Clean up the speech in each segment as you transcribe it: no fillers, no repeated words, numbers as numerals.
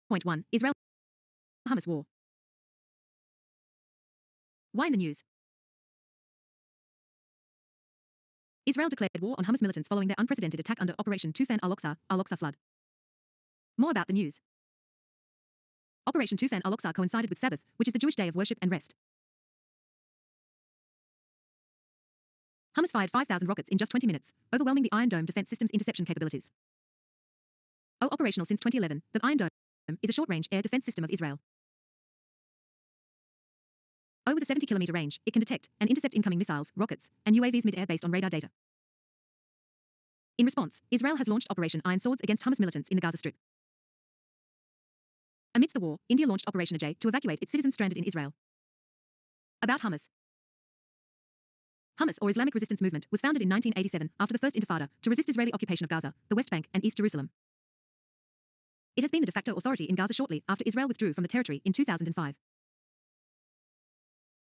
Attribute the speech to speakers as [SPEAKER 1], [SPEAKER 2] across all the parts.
[SPEAKER 1] 1. Israel-Hamas war. Why in the news? Israel declared war on Hamas militants following their unprecedented attack under Operation Tufan al-Aqsa flood. More about the news. Operation Tufan al-Aqsa coincided with Sabbath, which is the Jewish day of worship and rest. Hamas fired 5,000 rockets in just 20 minutes, overwhelming the Iron Dome defense system's interception capabilities. Operational since 2011, the Iron Dome is a short-range air defense system of Israel. With a 70-kilometer range, it can detect and intercept incoming missiles, rockets, and UAVs mid-air based on radar data. In response, Israel has launched Operation Iron Swords against Hamas militants in the Gaza Strip. Amidst the war, India launched Operation Ajay to evacuate its citizens stranded in Israel. About Hamas. Hamas, or Islamic Resistance Movement, was founded in 1987 after the First Intifada to resist Israeli occupation of Gaza, the West Bank, and East Jerusalem. It has been the de facto authority in Gaza shortly after Israel withdrew from the territory in 2005.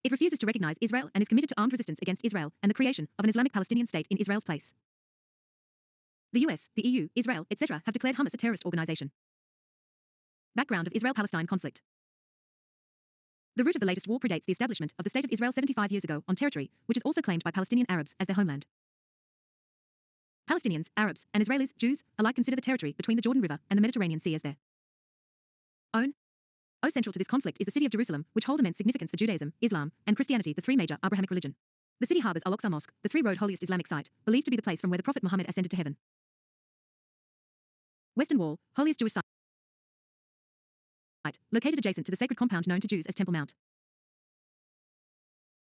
[SPEAKER 1] It refuses to recognize Israel and is committed to armed resistance against Israel and the creation of an Islamic Palestinian state in Israel's place. The US, the EU, Israel, etc. have declared Hamas a terrorist organization. Background of Israel-Palestine conflict. The root of the latest war predates the establishment of the State of Israel 75 years ago on territory, which is also claimed by Palestinian Arabs as their homeland. Palestinians, Arabs, and Israelis, Jews, alike consider the territory between the Jordan River and the Mediterranean Sea as their own. Central to this conflict is the city of Jerusalem, which hold immense significance for Judaism, Islam, and Christianity, the three major Abrahamic religion. The city harbors Al-Aqsa Mosque, the three-road holiest Islamic site, believed to be the place from where the Prophet Muhammad ascended to heaven. Western Wall, holiest Jewish site, located adjacent to the sacred compound known to Jews as Temple Mount.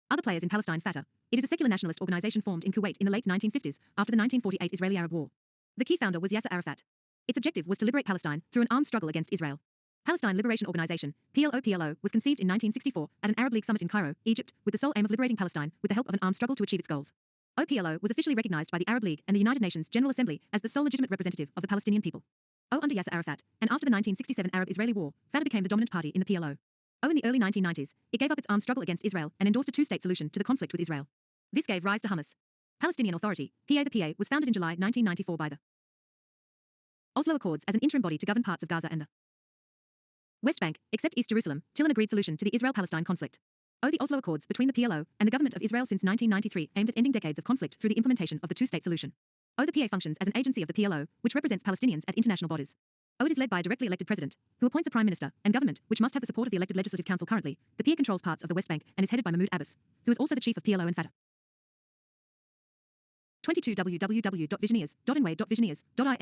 [SPEAKER 1] Other players in Palestine. Fatah. It is a secular nationalist organization formed in Kuwait in the late 1950s, after the 1948 Israeli-Arab War. The key founder was Yasser Arafat. Its objective was to liberate Palestine through an armed struggle against Israel. Palestine Liberation Organization, PLO, was conceived in 1964 at an Arab League summit in Cairo, Egypt, with the sole aim of liberating Palestine with the help of an armed struggle to achieve its goals. PLO was officially recognized by the Arab League and the United Nations General Assembly as the sole legitimate representative of the Palestinian people. Under Yasser Arafat, and after the 1967 Arab-Israeli War, Fatah became the dominant party in the PLO. In the early 1990s, it gave up its armed struggle against Israel and endorsed a two-state solution to the conflict with Israel. This gave rise to Hamas. Palestinian Authority, PA. The PA was founded in July 1994 by the Oslo Accords as an interim body to govern parts of Gaza and the West Bank, except East Jerusalem, till an agreed solution to the Israel-Palestine conflict. The Oslo Accords between the PLO and the government of Israel since 1993 aimed at ending decades of conflict through the implementation of the two-state solution. The PA functions as an agency of the PLO, which represents Palestinians at international bodies. It is led by a directly elected president, who appoints a prime minister, and government, which must have the support of the elected legislative council currently. The PA controls parts of the West Bank and is headed by Mahmoud Abbas, who is also the chief of PLO and Fatah. 22 www.visioneers.nwa.visioneers.in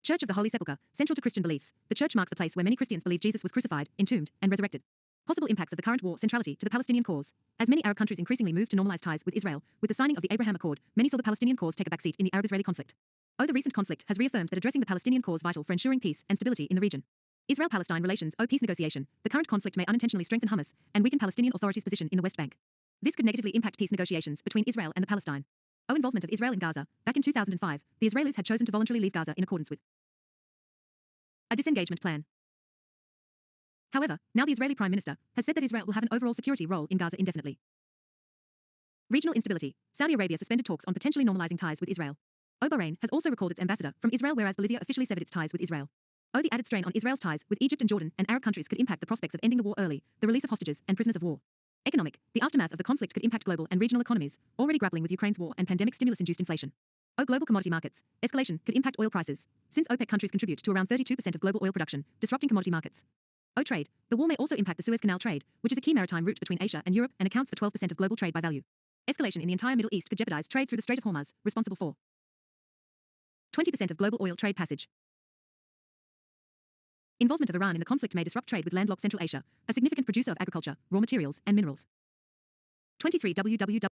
[SPEAKER 1] Church of the Holy Sepulchre, central to Christian beliefs, the church marks the place where many Christians believe Jesus was crucified, entombed, and resurrected. Possible impacts of the current war centrality to the Palestinian cause. As many Arab countries increasingly move to normalize ties with Israel, with the signing of the Abraham Accord, many saw the Palestinian cause take a backseat in the Arab-Israeli conflict. The recent conflict has reaffirmed that addressing the Palestinian cause vital for ensuring peace and stability in the region. Israel-Palestine relations. Peace negotiation. The current conflict may unintentionally strengthen Hamas and weaken Palestinian Authority's position in the West Bank. This could negatively impact peace negotiations between Israel and the Palestine. Involvement of Israel in Gaza. Back in 2005, the Israelis had chosen to voluntarily leave Gaza in accordance with a disengagement plan. However, now the Israeli Prime Minister has said that Israel will have an overall security role in Gaza indefinitely. Regional instability. Saudi Arabia suspended talks on potentially normalizing ties with Israel. Bahrain has also recalled its ambassador from Israel, whereas Bolivia officially severed its ties with Israel. The added strain on Israel's ties with Egypt and Jordan and Arab countries could impact the prospects of ending the war early, the release of hostages and prisoners of war. Economic. The aftermath of the conflict could impact global and regional economies, already grappling with Ukraine's war and pandemic stimulus-induced inflation. Global commodity markets. Escalation could impact oil prices, since OPEC countries contribute to around 32% of global oil production, disrupting commodity markets. Trade. The war may also impact the Suez Canal trade, which is a key maritime route between Asia and Europe and accounts for 12% of global trade by value. Escalation in the entire Middle East could jeopardize trade through the Strait of Hormuz, responsible for 20% of global oil trade passage. Involvement of Iran in the conflict may disrupt trade with landlocked Central Asia, a significant producer of agriculture, raw materials, and minerals. 23 www.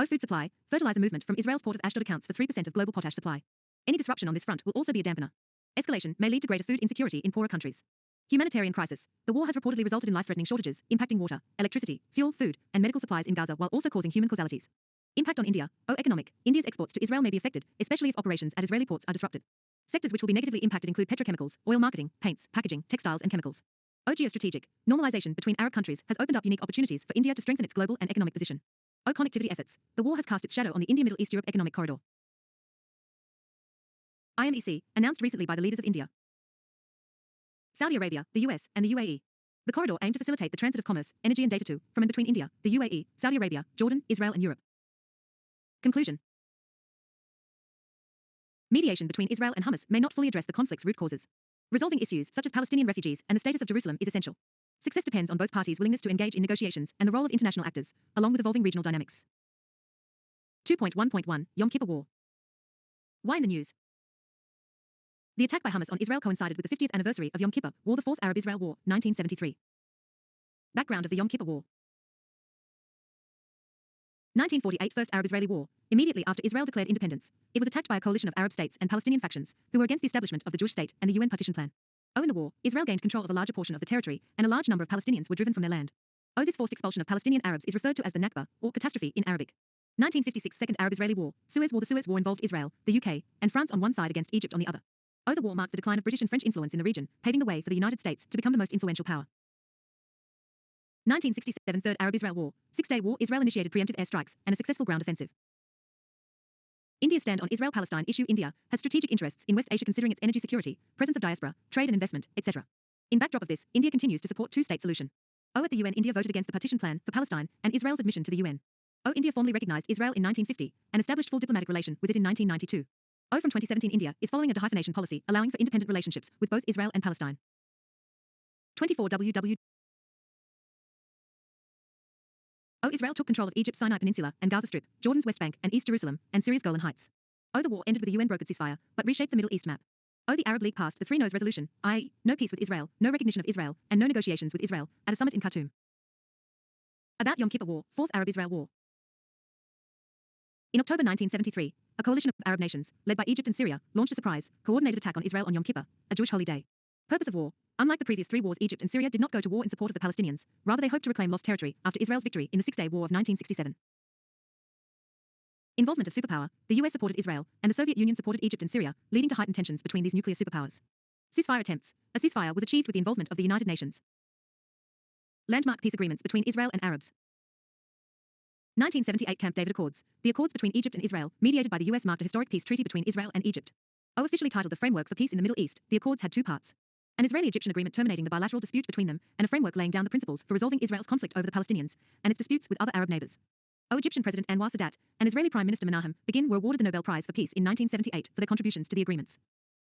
[SPEAKER 1] Food supply. Fertilizer movement from Israel's port of Ashdod accounts for 3% of global potash supply. Any disruption on this front will also be a dampener. Escalation may lead to greater food insecurity in poorer countries. Humanitarian crisis. The war has reportedly resulted in life-threatening shortages, impacting water, electricity, fuel, food, and medical supplies in Gaza while also causing human causalities. Impact on India. Economic. India's exports to Israel may be affected, especially if operations at Israeli ports are disrupted. Sectors which will be negatively impacted include petrochemicals, oil marketing, paints, packaging, textiles, and chemicals. Geostrategic. Normalization between Arab countries has opened up unique opportunities for India to strengthen its global and economic position. O connectivity efforts. The war has cast its shadow on the India-Middle East-Europe economic corridor. IMEC, announced recently by the leaders of India, Saudi Arabia, the US, and the UAE. The corridor aimed to facilitate the transit of commerce, energy and data to, from and between India, the UAE, Saudi Arabia, Jordan, Israel and Europe. Conclusion. Mediation between Israel and Hamas may not fully address the conflict's root causes. Resolving issues such as Palestinian refugees and the status of Jerusalem is essential. Success depends on both parties' willingness to engage in negotiations and the role of international actors, along with evolving regional dynamics. 2.1.1 Yom Kippur War. Why in the news? The attack by Hamas on Israel coincided with the 50th anniversary of Yom Kippur War, the Fourth Arab-Israel War, 1973. Background of the Yom Kippur War. 1948 First Arab-Israeli War. Immediately after Israel declared independence, it was attacked by a coalition of Arab states and Palestinian factions who were against the establishment of the Jewish state and the UN partition plan. In the war, Israel gained control of a larger portion of the territory, and a large number of Palestinians were driven from their land. This forced expulsion of Palestinian Arabs is referred to as the Nakba, or catastrophe in Arabic. 1956 Second Arab-Israeli War. Suez War. The Suez War involved Israel, the UK, and France on one side against Egypt on the other. The war marked the decline of British and French influence in the region, paving the way for the United States to become the most influential power. 1967 Third Arab-Israel War. Six-day war. Israel initiated preemptive airstrikes and a successful ground offensive. India's stand on Israel-Palestine issue. India has strategic interests in West Asia considering its energy security, presence of diaspora, trade and investment, etc. In backdrop of this, India continues to support two-state solution. At the UN, India voted against the partition plan for Palestine and Israel's admission to the UN. India formally recognized Israel in 1950 and established full diplomatic relation with it in 1992. From 2017 India is following a dehyphenation policy allowing for independent relationships with both Israel and Palestine. 24 WW. Israel took control of Egypt's Sinai Peninsula and Gaza Strip, Jordan's West Bank and East Jerusalem, and Syria's Golan Heights. The war ended with a UN-brokered ceasefire, but reshaped the Middle East map. The Arab League passed the Three No's resolution, i.e., no peace with Israel, no recognition of Israel, and no negotiations with Israel, at a summit in Khartoum. About Yom Kippur War, Fourth Arab-Israel War. In October 1973, a coalition of Arab nations, led by Egypt and Syria, launched a surprise, coordinated attack on Israel on Yom Kippur, a Jewish holy day. Purpose of war. Unlike the previous three wars, Egypt and Syria did not go to war in support of the Palestinians, rather they hoped to reclaim lost territory after Israel's victory in the Six-Day War of 1967. Involvement of superpower. The US supported Israel, and the Soviet Union supported Egypt and Syria, leading to heightened tensions between these nuclear superpowers. Ceasefire attempts. A ceasefire was achieved with the involvement of the United Nations. Landmark peace agreements between Israel and Arabs. 1978 Camp David Accords. The accords between Egypt and Israel, mediated by the US, marked a historic peace treaty between Israel and Egypt. Officially titled the Framework for Peace in the Middle East, the accords had two parts. An Israeli-Egyptian agreement terminating the bilateral dispute between them, and a framework laying down the principles for resolving Israel's conflict over the Palestinians, and its disputes with other Arab neighbors. Egyptian President Anwar Sadat and Israeli Prime Minister Menachem Begin were awarded the Nobel Prize for Peace in 1978 for their contributions to the agreements.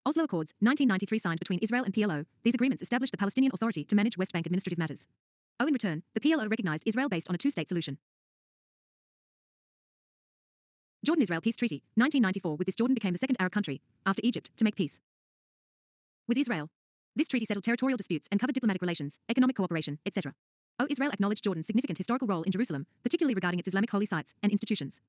[SPEAKER 1] Oslo Accords, 1993 signed between Israel and PLO, these agreements established the Palestinian Authority to manage West Bank administrative matters. In return, the PLO recognized Israel based on a two-state solution. Jordan-Israel Peace Treaty, 1994. With this, Jordan became the second Arab country, after Egypt, to make peace with Israel. This treaty settled territorial disputes and covered diplomatic relations, economic cooperation, etc. Israel acknowledged Jordan's significant historical role in Jerusalem, particularly regarding its Islamic holy sites and institutions.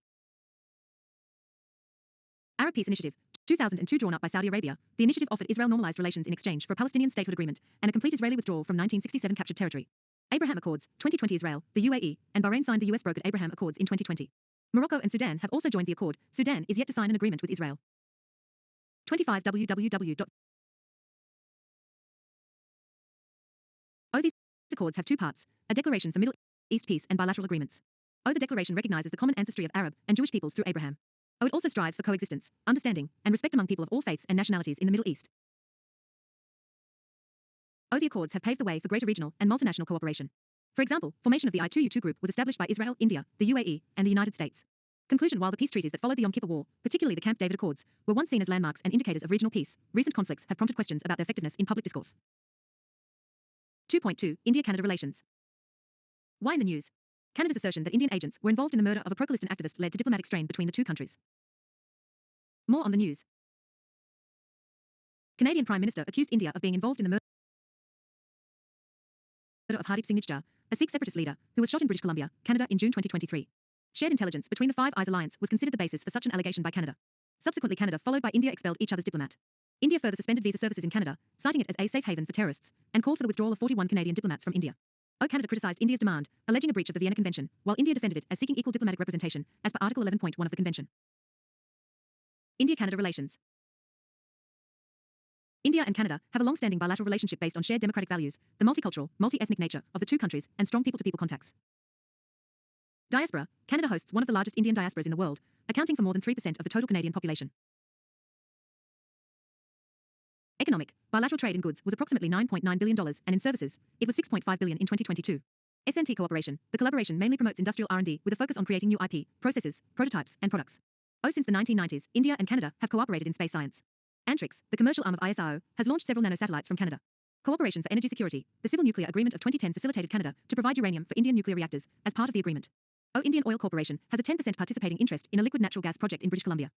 [SPEAKER 1] Arab Peace Initiative, 2002, drawn up by Saudi Arabia. The initiative offered Israel normalized relations in exchange for a Palestinian statehood agreement and a complete Israeli withdrawal from 1967 captured territory. Abraham Accords, 2020. Israel, the UAE, and Bahrain signed the US-brokered Abraham Accords in 2020. Morocco and Sudan have also joined the accord. Sudan is yet to sign an agreement with Israel. 25 www. These accords have two parts, a declaration for Middle East peace and bilateral agreements. The declaration recognizes the common ancestry of Arab and Jewish peoples through Abraham. It also strives for coexistence, understanding, and respect among people of all faiths and nationalities in the Middle East. The accords have paved the way for greater regional and multinational cooperation. For example, formation of the I2U2 group was established by Israel, India, the UAE, and the United States. Conclusion. While the peace treaties that followed the Yom Kippur War, particularly the Camp David Accords, were once seen as landmarks and indicators of regional peace, recent conflicts have prompted questions about their effectiveness in public discourse. 2.2 India-Canada relations. Why in the news? Canada's assertion that Indian agents were involved in the murder of a pro-Palestinian activist led to diplomatic strain between the two countries. More on the news. Canadian Prime Minister accused India of being involved in the murder of Hardeep Singh Nijjar, a Sikh separatist leader, who was shot in British Columbia, Canada in June 2023. Shared intelligence between the Five Eyes alliance was considered the basis for such an allegation by Canada. Subsequently, Canada, followed by India, expelled each other's diplomat. India further suspended visa services in Canada, citing it as a safe haven for terrorists, and called for the withdrawal of 41 Canadian diplomats from India. Canada criticized India's demand, alleging a breach of the Vienna Convention, while India defended it as seeking equal diplomatic representation, as per Article 11.1 of the Convention. India-Canada relations. India and Canada have a long-standing bilateral relationship based on shared democratic values, the multicultural, multi-ethnic nature of the two countries, and strong people-to-people contacts. Diaspora. Canada hosts one of the largest Indian diasporas in the world, accounting for more than 3% of the total Canadian population. Economic. Bilateral trade in goods was approximately $9.9 billion, and in services, it was $6.5 billion in 2022. S&T cooperation. The collaboration mainly promotes industrial R&D with a focus on creating new IP, processes, prototypes, and products. Since the 1990s, India and Canada have cooperated in space science. Antrix, the commercial arm of ISRO, has launched several nanosatellites from Canada. Cooperation for energy security. The Civil Nuclear Agreement of 2010 facilitated Canada to provide uranium for Indian nuclear reactors as part of the agreement. Indian Oil Corporation has a 10% participating interest in a liquid natural gas project in British Columbia.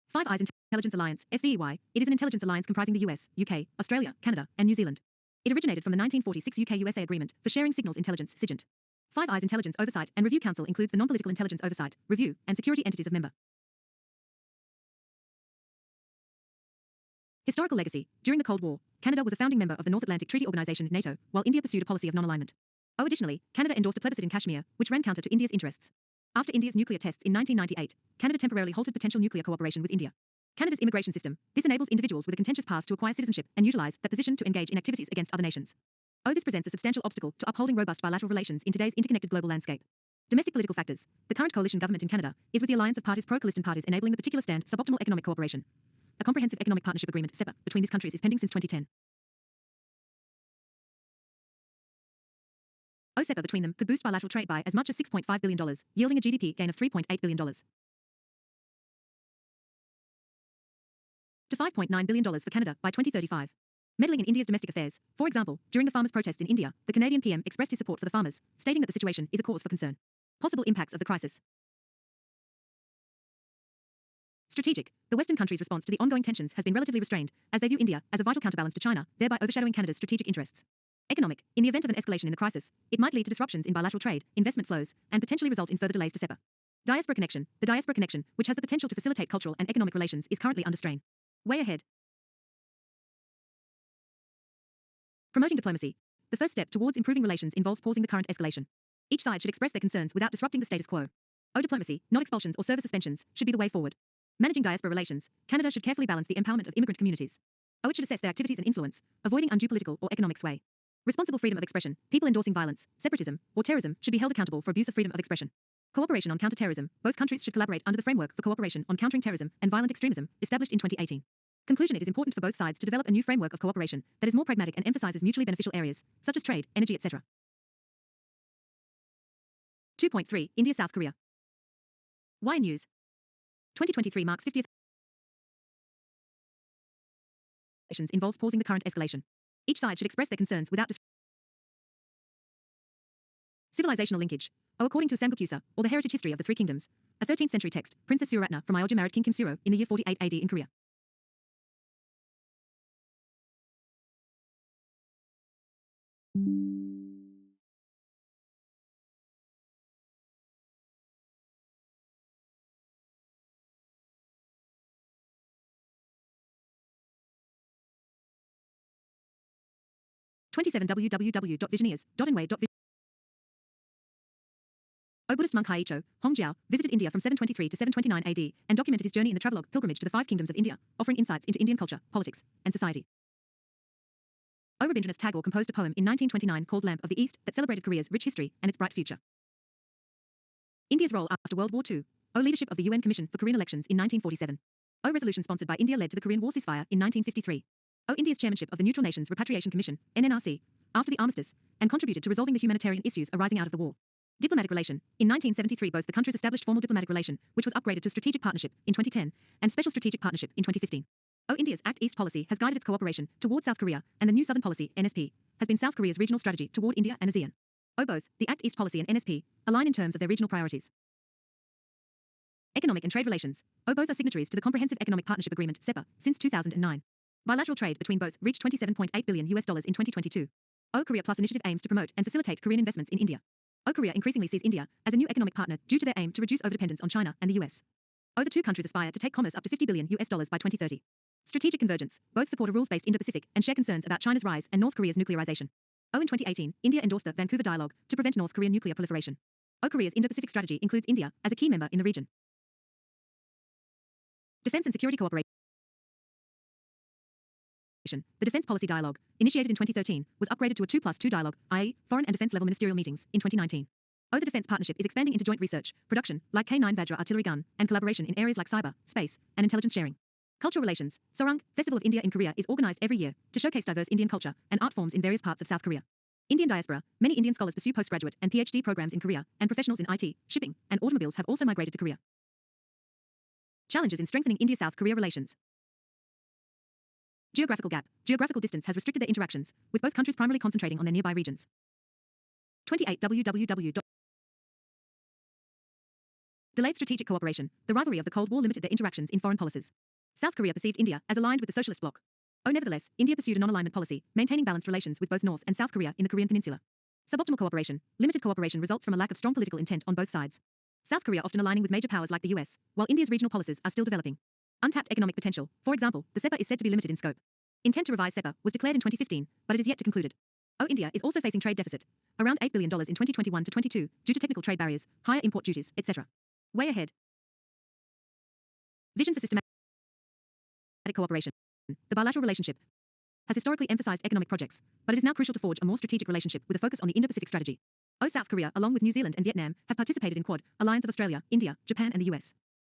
[SPEAKER 1] Five Eyes Intelligence Alliance, FVEY. It is an intelligence alliance comprising the US, UK, Australia, Canada, and New Zealand. It originated from the 1946 UK-USA Agreement for Sharing Signals Intelligence, SIGINT. Five Eyes Intelligence Oversight and Review Council includes the non-political intelligence oversight, review, and security entities of member. Historical legacy. During the Cold War, Canada was a founding member of the North Atlantic Treaty Organization, NATO, while India pursued a policy of non-alignment. Additionally, Canada endorsed a plebiscite in Kashmir, which ran counter to India's interests. After India's nuclear tests in 1998, Canada temporarily halted potential nuclear cooperation with India. Canada's immigration system. This enables individuals with a contentious past to acquire citizenship and utilize that position to engage in activities against other nations. This presents a substantial obstacle to upholding robust bilateral relations in today's interconnected global landscape. Domestic political factors. The current coalition government in Canada is with the alliance of parties pro-coalition parties enabling the particular stand suboptimal economic cooperation. A comprehensive economic partnership agreement (CEPA) between these countries is pending since 2010. CEPA between them could boost bilateral trade by as much as $6.5 billion, yielding a GDP gain of $3.8 billion to $5.9 billion for Canada by 2035. Meddling in India's domestic affairs. For example, during the farmers' protest in India, the Canadian PM expressed his support for the farmers, stating that the situation is a cause for concern. Possible impacts of the crisis. Strategic. The Western countries' response to the ongoing tensions has been relatively restrained, as they view India as a vital counterbalance to China, thereby overshadowing Canada's strategic interests. Economic. In the event of an escalation in the crisis, it might lead to disruptions in bilateral trade, investment flows, and potentially result in further delays to CEPA. Diaspora connection. The diaspora connection, which has the potential to facilitate cultural and economic relations, is currently under strain. Way ahead. Promoting diplomacy. The first step towards improving relations involves pausing the current escalation. Each side should express their concerns without disrupting the status quo. Diplomacy, not expulsions or service suspensions, should be the way forward. Managing diaspora relations. Canada should carefully balance the empowerment of immigrant communities. It should assess their activities and influence, avoiding undue political or economic sway. Responsible freedom of expression. People endorsing violence, separatism, or terrorism should be held accountable for abuse of freedom of expression. Cooperation on counter-terrorism. Both countries should collaborate under the framework for cooperation on countering terrorism and violent extremism, established in 2018. Conclusion. It is important for both sides to develop a new framework of cooperation that is more pragmatic and emphasizes mutually beneficial areas, such as trade, energy, etc. 2.3. India-South Korea. Wire News. 2023 marks 50th involves pausing the current escalation. Each side should express their concerns without civilizational linkage. According to Samgukkyusa, or the Heritage History of the Three Kingdoms, a 13th century text, Princess Suratna from Ayodhya married King Kimsuro in the year 48 AD in Korea. www.visioneers.nwa.vision. Buddhist monk Haicho, Hongjiao, visited India from 723 to 729 AD and documented his journey in the travelogue Pilgrimage to the Five Kingdoms of India, offering insights into Indian culture, politics, and society. Rabindranath Tagore composed a poem in 1929 called Lamp of the East that celebrated Korea's rich history and its bright future. India's role after World War II. Leadership of the UN Commission for Korean Elections in 1947. Resolution sponsored by India led to the Korean War ceasefire in 1953. India's chairmanship of the Neutral Nations Repatriation Commission, NNRC, after the armistice, and contributed to resolving the humanitarian issues arising out of the war. Diplomatic relation. In 1973 both the countries established formal diplomatic relation, which was upgraded to strategic partnership in 2010, and special strategic partnership in 2015. India's Act East policy has guided its cooperation toward South Korea, and the new Southern Policy, NSP, has been South Korea's regional strategy toward India and ASEAN. Both, the Act East policy and NSP, align in terms of their regional priorities. Economic and trade relations. Both are signatories to the Comprehensive Economic Partnership Agreement, CEPA, since 2009. Bilateral trade between both reached $27.8 billion in 2022. Korea Plus initiative aims to promote and facilitate Korean investments in India. Korea increasingly sees India as a new economic partner due to their aim to reduce overdependence on China and the US. The two countries aspire to take commerce up to $50 billion by 2030. Strategic convergence. Both support a rules-based Indo-Pacific and share concerns about China's rise and North Korea's nuclearization. In 2018, India endorsed the Vancouver Dialogue to prevent North Korean nuclear proliferation. Korea's Indo-Pacific strategy includes India as a key member in the region. Defense and security cooperation. The Defense Policy Dialogue, initiated in 2013, was upgraded to a 2+2 dialogue, i.e., foreign and defense level ministerial meetings, in 2019. The defense partnership is expanding into joint research, production, like K9 Vajra artillery gun, and collaboration in areas like cyber, space, and intelligence sharing. Cultural relations. Sorang, Festival of India in Korea, is organized every year to showcase diverse Indian culture and art forms in various parts of South Korea. Indian diaspora. Many Indian scholars pursue postgraduate and PhD programs in Korea, and professionals in IT, shipping, and automobiles have also migrated to Korea. Challenges in strengthening India-South Korea relations. Geographical gap. Geographical distance has restricted their interactions, with both countries primarily concentrating on their nearby regions. 28 www. Delayed strategic cooperation. The rivalry of the Cold War limited their interactions in foreign policies. South Korea perceived India as aligned with the socialist bloc. Nevertheless, India pursued a non-alignment policy, maintaining balanced relations with both North and South Korea in the Korean peninsula. Suboptimal cooperation. Limited cooperation results from a lack of strong political intent on both sides. South Korea often aligning with major powers like the US, while India's regional policies are still developing. Untapped economic potential. For example, the CEPA is said to be limited in scope. Intent to revise CEPA was declared in 2015, but it is yet to concluded. India is also facing trade deficit, around $8 billion in 2021 to 22, due to technical trade barriers, higher import duties, etc. Way ahead. Vision for systematic cooperation. The bilateral relationship has historically emphasized economic projects, but it is now crucial to forge a more strategic relationship with a focus on the Indo-Pacific strategy. South Korea, along with New Zealand and Vietnam, have participated in Quad, alliance of Australia, India, Japan and the US.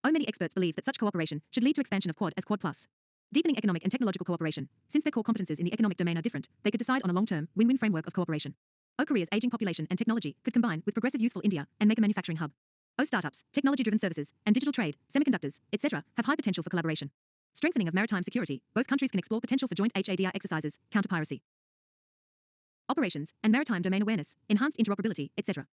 [SPEAKER 1] Many experts believe that such cooperation should lead to expansion of Quad as Quad Plus. Deepening economic and technological cooperation. Since their core competences in the economic domain are different, they could decide on a long-term, win-win framework of cooperation. Korea's aging population and technology could combine with progressive youthful India and make a manufacturing hub. Startups, technology-driven services, and digital trade, semiconductors, etc., have high potential for collaboration. Strengthening of maritime security. Both countries can explore potential for joint HADR exercises, counter-piracy, operations, and maritime domain awareness, enhanced interoperability, etc.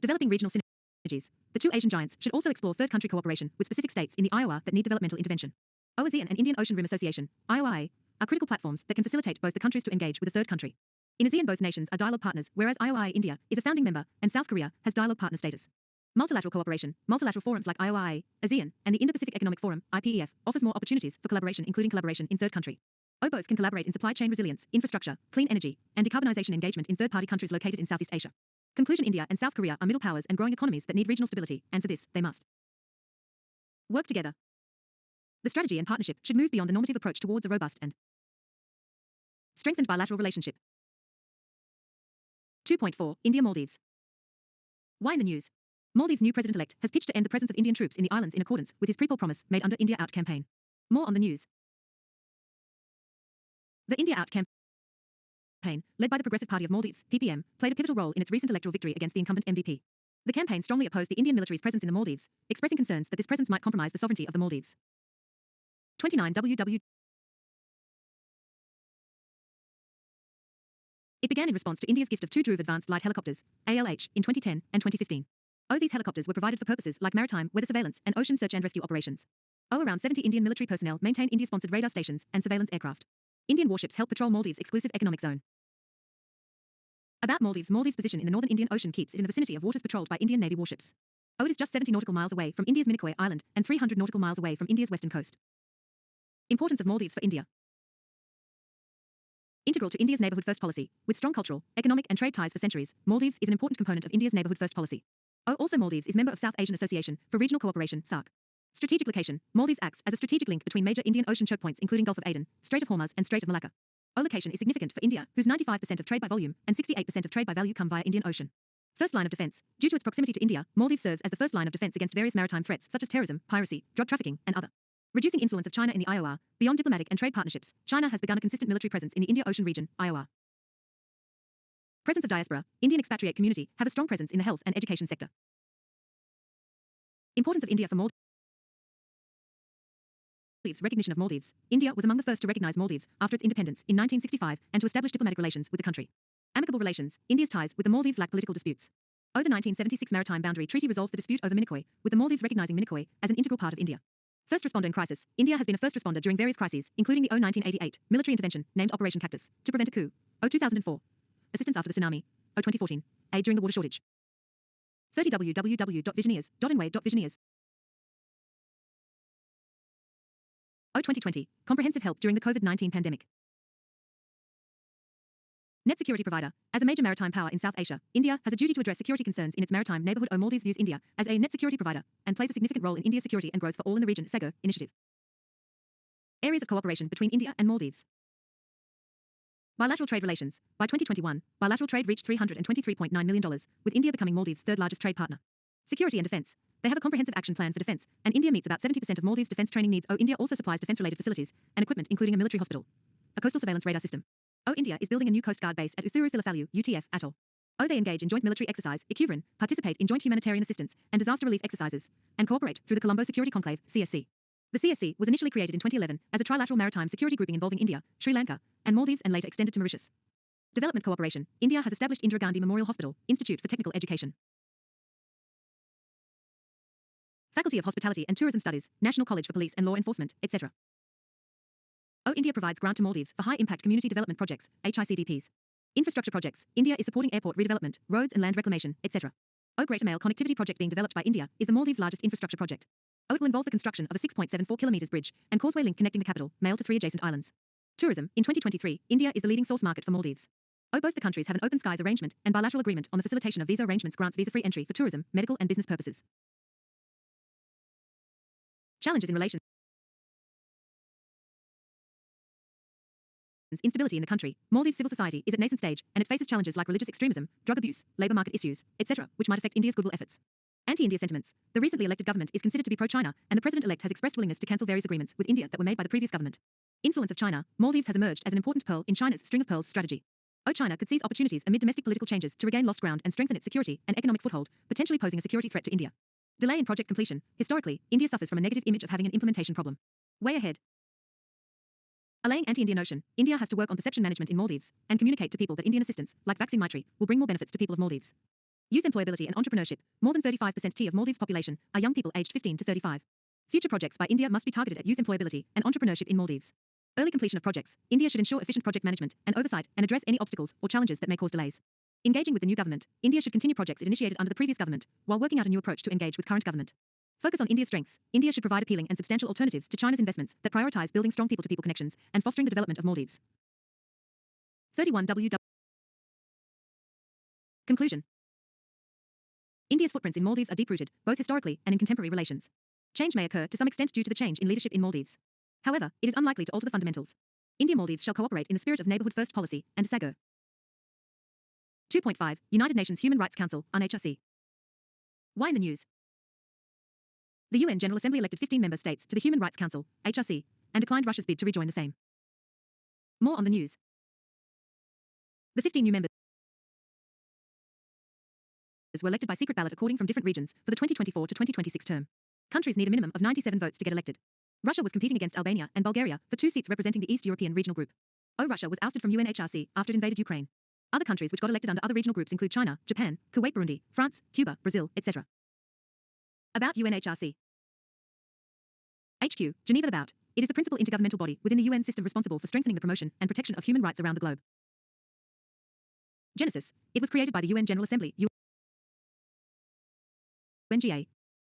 [SPEAKER 1] Developing regional synergies. The two Asian giants should also explore third-country cooperation with specific states in the IOR that need developmental intervention. ASEAN and Indian Ocean Rim Association, IORA, are critical platforms that can facilitate both the countries to engage with a third country. In ASEAN, both nations are dialogue partners, whereas IORA India is a founding member, and South Korea has dialogue partner status. Multilateral cooperation. Multilateral forums like IORA, ASEAN, and the Indo-Pacific Economic Forum, IPEF, offers more opportunities for collaboration, including collaboration in third country. Both can collaborate in supply chain resilience, infrastructure, clean energy, and decarbonization engagement in third-party countries located in Southeast Asia. Conclusion. India and South Korea are middle powers and growing economies that need regional stability, and for this, they must work together. The strategy and partnership should move beyond the normative approach towards a robust and strengthened bilateral relationship. 2.4 India-Maldives. Why in the news? Maldives' new president-elect has pitched to end the presence of Indian troops in the islands in accordance with his pre-poll promise made under India Out campaign. More on the news. The India Out campaign, led by the Progressive Party of Maldives, PPM, played a pivotal role in its recent electoral victory against the incumbent MDP. The campaign strongly opposed the Indian military's presence in the Maldives, expressing concerns that this presence might compromise the sovereignty of the Maldives. 29 WW. It began in response to India's gift of two Dhruv Advanced Light Helicopters, ALH, in 2010 and 2015. These helicopters were provided for purposes like maritime, weather surveillance, and ocean search and rescue operations. Around 70 Indian military personnel maintain India-sponsored radar stations and surveillance aircraft. Indian warships help patrol Maldives' exclusive economic zone. About Maldives. Maldives' position in the northern Indian Ocean keeps it in the vicinity of waters patrolled by Indian Navy warships. It is just 70 nautical miles away from India's Minicoy Island and 300 nautical miles away from India's western coast. Importance of Maldives for India. Integral to India's neighborhood first policy, with strong cultural, economic, and trade ties for centuries, Maldives is an important component of India's neighborhood first policy. Also, Maldives is member of South Asian Association for Regional Cooperation, SAARC. Strategic location. Maldives acts as a strategic link between major Indian Ocean choke points including Gulf of Aden, Strait of Hormuz, and Strait of Malacca. Location is significant for India, whose 95% of trade by volume and 68% of trade by value come via Indian Ocean. First line of defense. Due to its proximity to India, Maldives serves as the first line of defense against various maritime threats such as terrorism, piracy, drug trafficking, and other. Reducing influence of China in the IOR. Beyond diplomatic and trade partnerships, China has begun a consistent military presence in the India-Ocean region, IOR. Presence of diaspora. Indian expatriate community have a strong presence in the health and education sector. Importance of India for Maldives. Recognition of Maldives. India was among the first to recognize Maldives after its independence in 1965 and to establish diplomatic relations with the country. Amicable relations. India's ties with the Maldives lack political disputes. The 1976 Maritime Boundary Treaty resolved the dispute over Minicoy, with the Maldives recognizing Minicoy as an integral part of India. First responder in crisis. India has been a first responder during various crises, including the 1988 military intervention named Operation Cactus to prevent a coup. 2004 assistance after the tsunami. 2014 aid during the water shortage. 30 www.visioneers.nwa.visioneers. 2020 comprehensive help during the COVID-19 pandemic. Net security provider. As a major maritime power in South Asia, India has a duty to address security concerns in its maritime neighborhood. Maldives views India as a net security provider and plays a significant role in India's security and growth for all in the region. SEGO initiative. Areas of cooperation between India and Maldives. Bilateral trade relations. By 2021, bilateral trade reached $323.9 million, with India becoming Maldives' third largest trade partner. Security and defense. They have a comprehensive action plan for defense, and India meets about 70% of Maldives' defense training needs. India also supplies defense-related facilities and equipment, including a military hospital. A coastal surveillance radar system. India is building a new coast guard base at Uthuru Thilafallu, UTF, atoll. They engage in joint military exercise, Ikuvran, participate in joint humanitarian assistance and disaster relief exercises, and cooperate through the Colombo Security Conclave, CSC. The CSC was initially created in 2011 as a trilateral maritime security grouping involving India, Sri Lanka, and Maldives, and later extended to Mauritius. Development cooperation. India has established Indira Gandhi Memorial Hospital, Institute for Technical Education. Faculty of Hospitality and Tourism Studies, National College for Police and Law Enforcement, etc. India provides grant to Maldives for high-impact community development projects, HICDPs. Infrastructure projects. India is supporting airport redevelopment, roads and land reclamation, etc. Greater Mail Connectivity Project being developed by India is the Maldives' largest infrastructure project. It will involve the construction of a 6.74 kilometers bridge and causeway link connecting the capital, Mail, to 3 adjacent islands. Tourism. In 2023, India is the leading source market for Maldives. Both the countries have an open skies arrangement and bilateral agreement on the facilitation of visa arrangements grants visa-free entry for tourism, medical and business purposes. Challenges in relation. Instability in the country. Maldives civil society is at nascent stage, and it faces challenges like religious extremism, drug abuse, labor market issues, etc., which might affect India's goodwill efforts. Anti-India sentiments. The recently elected government is considered to be pro-China, and the president-elect has expressed willingness to cancel various agreements with India that were made by the previous government. Influence of China. Maldives has emerged as an important pearl in China's string of pearls strategy. China could seize opportunities amid domestic political changes to regain lost ground and strengthen its security and economic foothold, potentially posing a security threat to India. Delay in project completion. Historically, India suffers from a negative image of having an implementation problem. Way ahead. Allaying anti-India notion. India has to work on perception management in Maldives and communicate to people that Indian assistance, like vaccine Maitri, will bring more benefits to people of Maldives. Youth employability and entrepreneurship. More than 35% of Maldives' population are young people aged 15 to 35. Future projects by India must be targeted at youth employability and entrepreneurship in Maldives. Early completion of projects. India should ensure efficient project management and oversight and address any obstacles or challenges that may cause delays. Engaging with the new government. India should continue projects it initiated under the previous government while working out a new approach to engage with current government. Focus on India's strengths. India should provide appealing and substantial alternatives to China's investments that prioritize building strong people-to-people connections and fostering the development of Maldives. 31 WW. Conclusion. India's footprints in Maldives are deep-rooted, both historically and in contemporary relations. Change may occur to some extent due to the change in leadership in Maldives. However, it is unlikely to alter the fundamentals. India-Maldives shall cooperate in the spirit of neighborhood-first policy and SAGO. 2.5 United Nations Human Rights Council, UNHRC. Why in the news? The UN General Assembly elected 15 member states to the Human Rights Council, HRC, and declined Russia's bid to rejoin the same. More on the news. The 15 new members were elected by secret ballot according from different regions for the 2024 to 2026 term. Countries need a minimum of 97 votes to get elected. Russia was competing against Albania and Bulgaria for 2 seats representing the East European regional group. Russia was ousted from UNHRC after it invaded Ukraine. Other countries which got elected under other regional groups include China, Japan, Kuwait, Burundi, France, Cuba, Brazil, etc. About UNHRC. HQ, Geneva. About. It is the principal intergovernmental body within the UN system responsible for strengthening the promotion and protection of human rights around the globe. Genesis. It was created by the UN General Assembly, UNGA,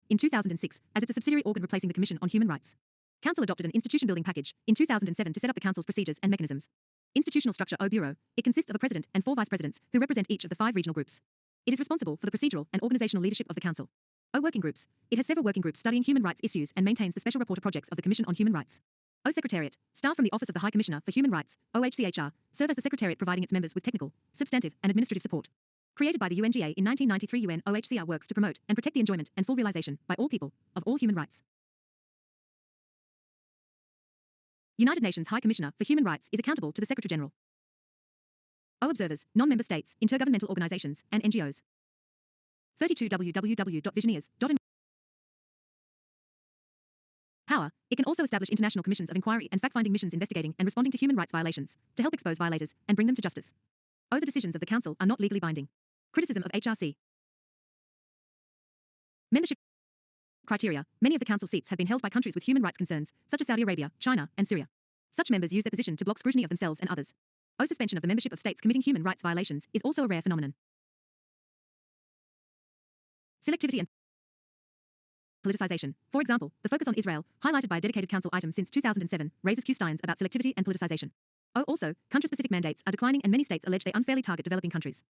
[SPEAKER 1] in 2006, as it's a subsidiary organ replacing the Commission on Human Rights. Council adopted an institution-building package in 2007 to set up the Council's procedures and mechanisms. Institutional structure. Bureau. It consists of a president and 4 vice presidents who represent each of the 5 regional groups. It is responsible for the procedural and organizational leadership of the Council. Working groups. It has several working groups studying human rights issues and maintains the special reporter projects of the Commission on Human Rights. Secretariat. Staff from the Office of the High Commissioner for Human Rights, OHCHR, serve as the Secretariat providing its members with technical, substantive, and administrative support. Created by the UNGA in 1993, UN OHCR works to promote and protect the enjoyment and full realization, by all people, of all human rights. United Nations High Commissioner for Human Rights is accountable to the Secretary General. Observers, non-member states, intergovernmental organizations, and NGOs. 32 www.visioneers.in. Power. It can also establish international commissions of inquiry and fact-finding missions investigating and responding to human rights violations, to help expose violators and bring them to justice. The decisions of the Council are not legally binding. Criticism of HRC. Membership criteria. Many of the Council seats have been held by countries with human rights concerns, such as Saudi Arabia, China, and Syria. Such members use their position to block scrutiny of themselves and others. Suspension of the membership of states committing human rights violations is also a rare phenomenon. Selectivity and politicization. For example, the focus on Israel, highlighted by a dedicated Council item since 2007, raises questions about selectivity and politicization. Also, country-specific mandates are declining and many states allege they unfairly target developing countries.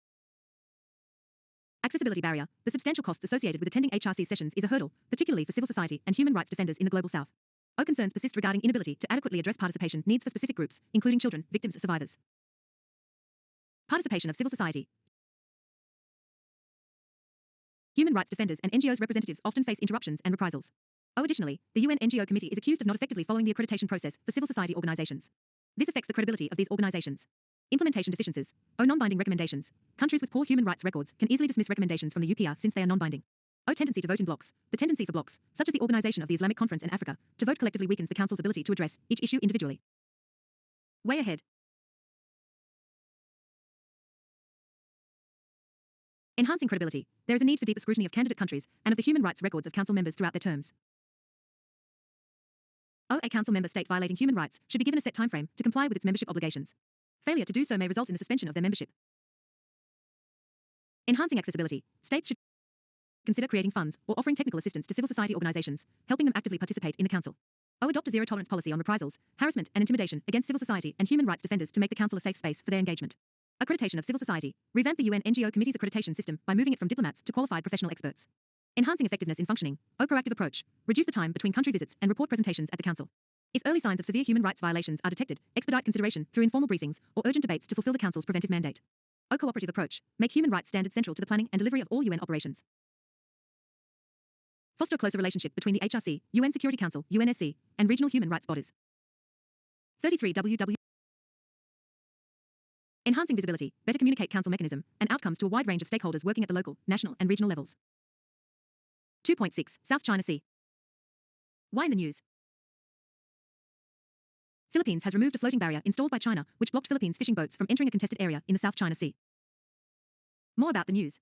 [SPEAKER 1] Accessibility barrier. The substantial costs associated with attending HRC sessions is a hurdle, particularly for civil society and human rights defenders in the Global South. Concerns persist regarding inability to adequately address participation needs for specific groups, including children, victims, survivors. Participation of civil society. Human rights defenders and NGOs representatives often face interruptions and reprisals. Additionally, the UN NGO Committee is accused of not effectively following the accreditation process for civil society organizations. This affects the credibility of these organizations. Implementation deficiencies. Non-binding recommendations. Countries with poor human rights records can easily dismiss recommendations from the UPR since they are non-binding. Tendency to vote in blocks. The tendency for blocks, such as the Organization of the Islamic Conference in Africa, to vote collectively weakens the Council's ability to address each issue individually. Way ahead. Enhancing credibility. There is a need for deeper scrutiny of candidate countries and of the human rights records of Council members throughout their terms. A Council member state violating human rights should be given a set timeframe to comply with its membership obligations. Failure to do so may result in the suspension of their membership. Enhancing accessibility. States should consider creating funds or offering technical assistance to civil society organizations, helping them actively participate in the Council. Adopt a zero-tolerance policy on reprisals, harassment, and intimidation against civil society and human rights defenders to make the Council a safe space for their engagement. Accreditation of civil society. Revamp the UN NGO Committee's accreditation system by moving it from diplomats to qualified professional experts. Enhancing effectiveness in functioning. Proactive approach. Reduce the time between country visits and report presentations at the Council. If early signs of severe human rights violations are detected, expedite consideration through informal briefings or urgent debates to fulfill the Council's preventive mandate. Cooperative approach. Make human rights standards central to the planning and delivery of all UN operations. Foster a closer relationship between the HRC, UN Security Council, UNSC, and regional human rights bodies. 33 WW. Enhancing visibility, better communicate Council mechanism and outcomes to a wide range of stakeholders working at the local, national, and regional levels. 2.6 South China Sea. Why in the news? Philippines has removed a floating barrier installed by China, which blocked Philippines fishing boats from entering a contested area in the South China Sea. More about the news.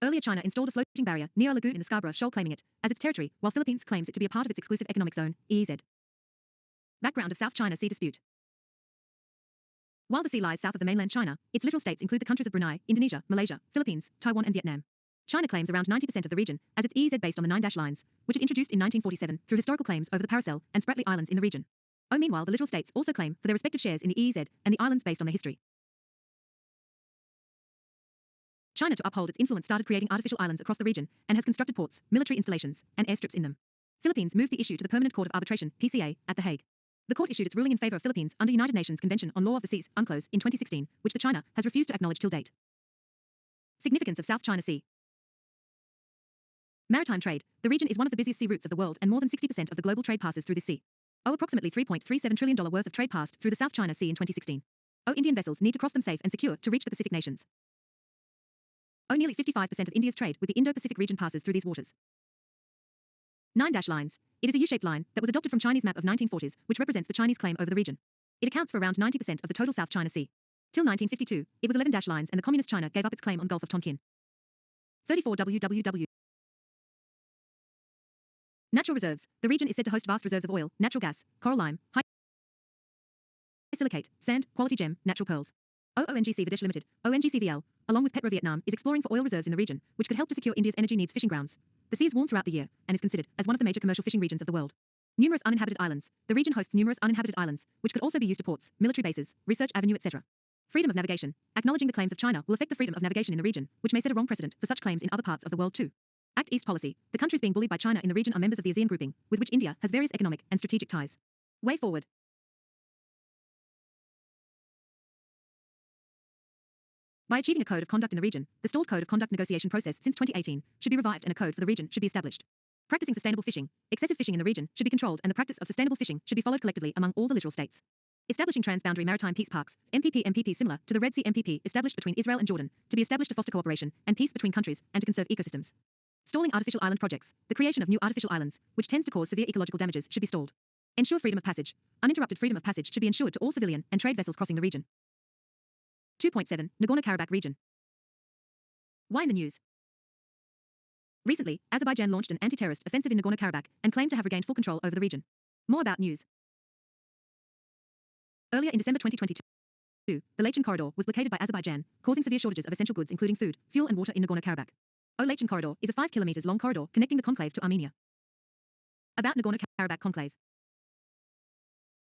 [SPEAKER 1] Earlier, China installed a floating barrier near a lagoon in the Scarborough Shoal, claiming it as its territory, while Philippines claims it to be a part of its exclusive economic zone, EEZ. Background of South China Sea dispute. While the sea lies south of the mainland China, its littoral states include the countries of Brunei, Indonesia, Malaysia, Philippines, Taiwan, and Vietnam. China claims around 90% of the region as its EEZ based on the 9-dash lines, which it introduced in 1947 through historical claims over the Paracel and Spratly Islands in the region. Meanwhile, the littoral states also claim for their respective shares in the EEZ and the islands based on their history. China, to uphold its influence, started creating artificial islands across the region and has constructed ports, military installations, and airstrips in them. Philippines moved the issue to the Permanent Court of Arbitration, PCA, at The Hague. The court issued its ruling in favor of Philippines under United Nations Convention on Law of the Seas, UNCLOS, in 2016, which the China has refused to acknowledge till date. Significance of South China Sea. Maritime trade. The region is one of the busiest sea routes of the world, and more than 60% of the global trade passes through this sea. Approximately $3.37 trillion worth of trade passed through the South China Sea in 2016. Indian vessels need to cross them safe and secure to reach the Pacific nations. Nearly 55% of India's trade with the Indo-Pacific region passes through these waters. 9-dash lines. It is a U-shaped line that was adopted from Chinese map of 1940s, which represents the Chinese claim over the region. It accounts for around 90% of the total South China Sea. Till 1952, it was 11-dash lines, and the Communist China gave up its claim on Gulf of Tonkin. 34 WWW. Natural reserves. The region is said to host vast reserves of oil, natural gas, coral lime, high silicate, sand, quality gem, natural pearls. ONGC Videsh Limited, ONGCVL, along with Petro Vietnam, is exploring for oil reserves in the region, which could help to secure India's energy needs. Fishing grounds. The sea is warm throughout the year and is considered as one of the major commercial fishing regions of the world. Numerous uninhabited islands. The region hosts numerous uninhabited islands, which could also be used to ports, military bases, research avenue, etc. Freedom of navigation. Acknowledging the claims of China will affect the freedom of navigation in the region, which may set a wrong precedent for such claims in other parts of the world too. Act East policy. The countries being bullied by China in the region are members of the ASEAN grouping, with which India has various economic and strategic ties. Way forward. By achieving a code of conduct in the region, the stalled code of conduct negotiation process since 2018 should be revived and a code for the region should be established. Practicing sustainable fishing. Excessive fishing in the region should be controlled, and the practice of sustainable fishing should be followed collectively among all the littoral states. Establishing transboundary maritime peace parks, MPP similar to the Red Sea MPP established between Israel and Jordan, to be established to foster cooperation and peace between countries and to conserve ecosystems. Stalling artificial island projects. The creation of new artificial islands, which tends to cause severe ecological damages, should be stalled. Ensure freedom of passage. Uninterrupted freedom of passage should be ensured to all civilian and trade vessels crossing the region. 2.7 Nagorno-Karabakh region. Why in the news? Recently, Azerbaijan launched an anti-terrorist offensive in Nagorno-Karabakh and claimed to have regained full control over the region. More about news. Earlier in December 2022, the Lachin corridor was blockaded by Azerbaijan, causing severe shortages of essential goods including food, fuel and water in Nagorno-Karabakh. Lachin corridor is a 5 kilometers long corridor connecting the conclave to Armenia. About Nagorno-Karabakh conclave.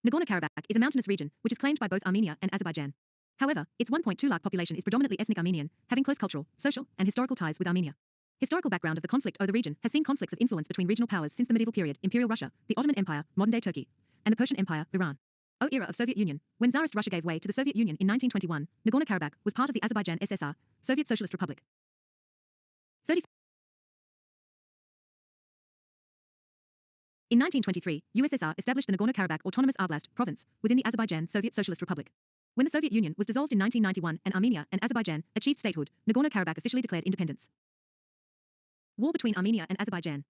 [SPEAKER 1] Nagorno-Karabakh is a mountainous region which is claimed by both Armenia and Azerbaijan. However, its 1.2 lakh population is predominantly ethnic Armenian, having close cultural, social, and historical ties with Armenia. Historical background of the conflict over the region has seen conflicts of influence between regional powers since the medieval period: Imperial Russia, the Ottoman Empire, modern-day Turkey, and the Persian Empire, Iran. O era of Soviet Union. When Tsarist Russia gave way to the Soviet Union in 1921, Nagorno-Karabakh was part of the Azerbaijan SSR, Soviet Socialist Republic. 30. In 1923, USSR established the Nagorno-Karabakh Autonomous Oblast province within the Azerbaijan Soviet Socialist Republic. When the Soviet Union was dissolved in 1991 and Armenia and Azerbaijan achieved statehood, Nagorno-Karabakh officially declared independence. War between Armenia and Azerbaijan.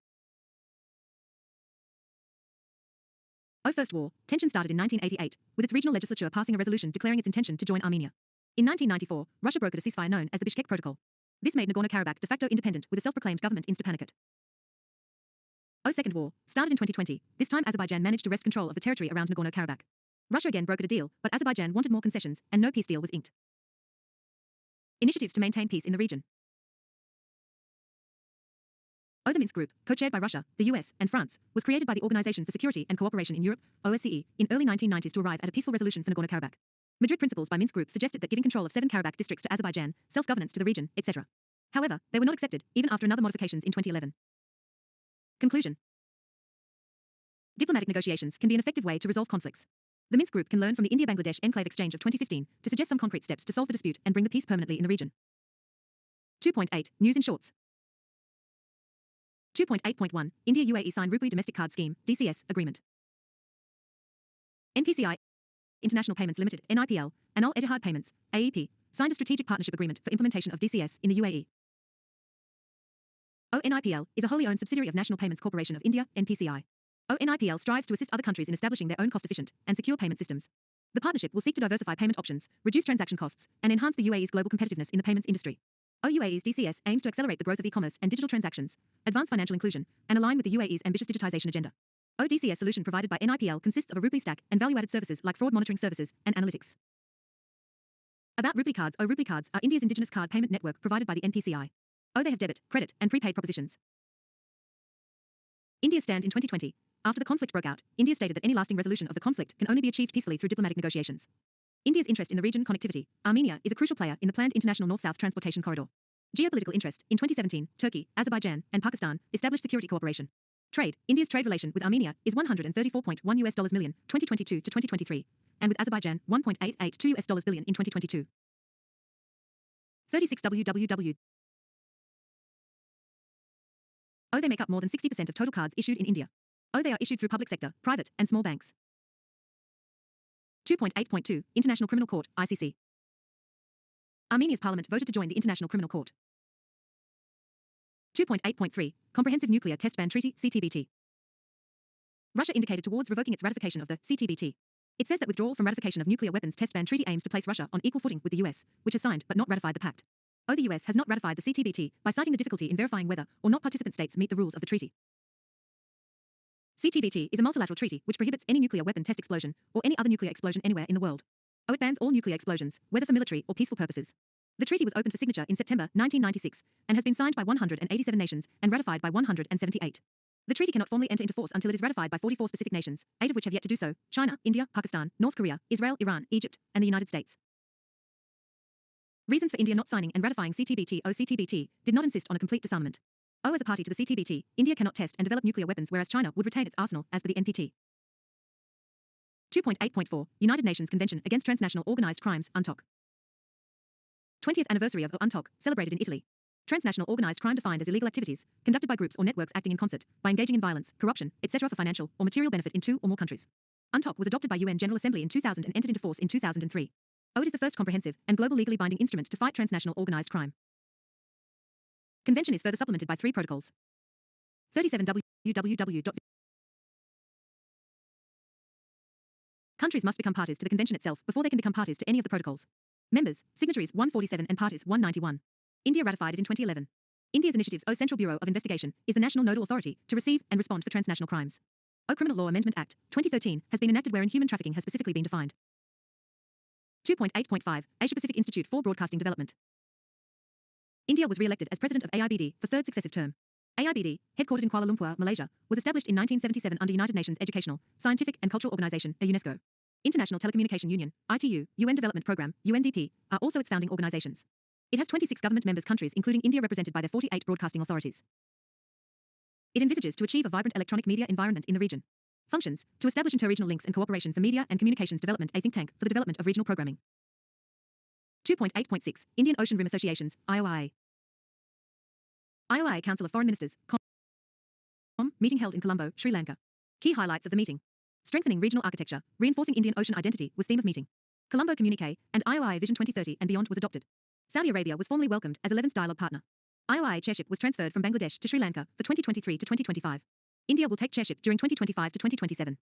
[SPEAKER 1] First War. Tension started in 1988, with its regional legislature passing a resolution declaring its intention to join Armenia. In 1994, Russia brokered a ceasefire known as the Bishkek Protocol. This made Nagorno-Karabakh de facto independent with a self-proclaimed government in Stepanakert. Second War. Started in 2020. This time Azerbaijan managed to wrest control of the territory around Nagorno-Karabakh. Russia again brokered a deal, but Azerbaijan wanted more concessions, and no peace deal was inked. Initiatives to maintain peace in the region. The Minsk Group, co-chaired by Russia, the US, and France, was created by the Organization for Security and Cooperation in Europe, OSCE, in early 1990s to arrive at a peaceful resolution for Nagorno-Karabakh. Madrid principles by Minsk Group suggested that giving control of 7 Karabakh districts to Azerbaijan, self-governance to the region, etc. However, they were not accepted, even after another modifications in 2011. Conclusion. Diplomatic negotiations can be an effective way to resolve conflicts. The Minsk Group can learn from the India-Bangladesh Enclave Exchange of 2015 to suggest some concrete steps to solve the dispute and bring the peace permanently in the region. 2.8 News in Shorts. 2.8.1 India-UAE sign Rupee Domestic Card Scheme, DCS, agreement. NPCI, International Payments Limited, NIPL, and Al Etihad Payments, AEP, signed a strategic partnership agreement for implementation of DCS in the UAE. ONIPL is a wholly owned subsidiary of National Payments Corporation of India, NPCI. ONIPL strives to assist other countries in establishing their own cost-efficient and secure payment systems. The partnership will seek to diversify payment options, reduce transaction costs, and enhance the UAE's global competitiveness in the payments industry. UAE's DCS aims to accelerate the growth of e-commerce and digital transactions, advance financial inclusion, and align with the UAE's ambitious digitization agenda. DCS solution provided by NIPL consists of a Rupee stack and value-added services like fraud monitoring services and analytics. About Rupee cards. Rupee cards are India's indigenous card payment network provided by the NPCI. They have debit, credit, and prepaid propositions. India's stand in 2020. After the conflict broke out, India stated that any lasting resolution of the conflict can only be achieved peacefully through diplomatic negotiations. India's interest in the region connectivity. Armenia is a crucial player in the planned international north-south transportation corridor. Geopolitical interest. In 2017, Turkey, Azerbaijan, and Pakistan established security cooperation. Trade. India's trade relation with Armenia is $134.1 million 2022 to 2023, and with Azerbaijan $1.882 billion in 2022. 36 www. They make up more than 60% of total cards issued in India. They are issued through public sector, private, and small banks. 2.8.2 International Criminal Court, ICC. Armenia's parliament voted to join the International Criminal Court. 2.8.3 Comprehensive Nuclear Test Ban Treaty, CTBT. Russia indicated towards revoking its ratification of the CTBT. It says that withdrawal from ratification of Nuclear Weapons Test Ban Treaty aims to place Russia on equal footing with the US, which has signed but not ratified the pact. The US has not ratified the CTBT by citing the difficulty in verifying whether or not participant states meet the rules of the treaty. CTBT is a multilateral treaty which prohibits any nuclear weapon test explosion or any other nuclear explosion anywhere in the world. It bans all nuclear explosions, whether for military or peaceful purposes. The treaty was opened for signature in September 1996 and has been signed by 187 nations and ratified by 178. The treaty cannot formally enter into force until it is ratified by 44 specific nations, 8 of which have yet to do so: China, India, Pakistan, North Korea, Israel, Iran, Egypt, and the United States. Reasons for India not signing and ratifying CTBT. CTBT did not insist on a complete disarmament. As a party to the CTBT, India cannot test and develop nuclear weapons, whereas China would retain its arsenal as per the NPT. 2.8.4 United Nations Convention Against Transnational Organized Crimes, UNTOC. 20th anniversary of UNTOC, celebrated in Italy. Transnational organized crime defined as illegal activities conducted by groups or networks acting in concert by engaging in violence, corruption, etc. for financial or material benefit in 2 or more countries. UNTOC was adopted by UN General Assembly in 2000 and entered into force in 2003. It is the first comprehensive and global legally binding instrument to fight transnational organized crime. Convention is further supplemented by 3 protocols. 37 www. Countries must become parties to the convention itself before they can become parties to any of the protocols. Members, signatories 147 and parties 191. India ratified it in 2011. India's initiatives. Central Bureau of Investigation is the national nodal authority to receive and respond for transnational crimes. Criminal Law Amendment Act 2013 has been enacted wherein human trafficking has specifically been defined. 2.8.5 Asia-Pacific Institute for Broadcasting Development. India was re-elected as president of AIBD for 3rd successive term. AIBD, headquartered in Kuala Lumpur, Malaysia, was established in 1977 under United Nations Educational, Scientific and Cultural Organization, UNESCO. International Telecommunication Union, ITU, UN Development Programme, UNDP, are also its founding organizations. It has 26 government members countries including India represented by their 48 broadcasting authorities. It envisages to achieve a vibrant electronic media environment in the region. Functions, to establish interregional links and cooperation for media and communications development, a think tank for the development of regional programming. 2.8.6 Indian Ocean Rim Associations, IOIA. IOIA Council of Foreign Ministers, meeting held in Colombo, Sri Lanka. Key highlights of the meeting. Strengthening regional architecture, reinforcing Indian Ocean identity was theme of meeting. Colombo Communique and IOIA Vision 2030 and beyond was adopted. Saudi Arabia was formally welcomed as 11th dialogue partner. IOIA chairship was transferred from Bangladesh to Sri Lanka for 2023 to 2025. India will take chairship during 2025 to 2027.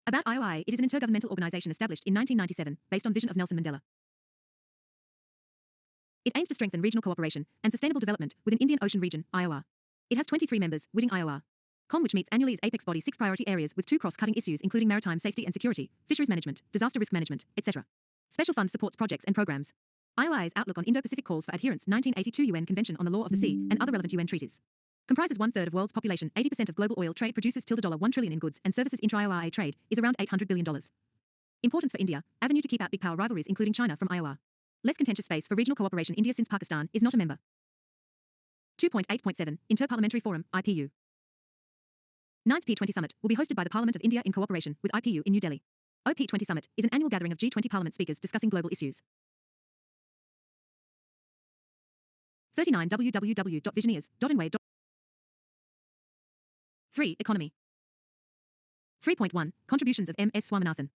[SPEAKER 1] About IOIA, it is an intergovernmental organization established in 1997 based on vision of Nelson Mandela. It aims to strengthen regional cooperation and sustainable development within Indian Ocean region, IOR. It has 23 members, within IOR. which meets annually as apex body 6 priority areas with 2 cross-cutting issues including maritime safety and security, fisheries management, disaster risk management, etc. Special fund supports projects and programs. IOI's outlook on Indo-Pacific calls for adherence 1982 UN Convention on the Law of the Sea and other relevant UN treaties. Comprises 1/3 of world's population, 80% of global oil trade produces $1 trillion in goods and services. Intra-IOIA trade is around $800 billion. Importance for India, avenue to keep out big power rivalries including China from IOR. Less contentious space for regional cooperation India since Pakistan is not a member. 2.8.7 Interparliamentary Forum, IPU. 9th P20 Summit will be hosted by the Parliament of India in cooperation with IPU in New Delhi. OP20 Summit is an annual gathering of G20 Parliament speakers discussing global issues. 39 www.visioneers.nwa. 3. Economy. 3.1 Contributions of M.S. Swaminathan.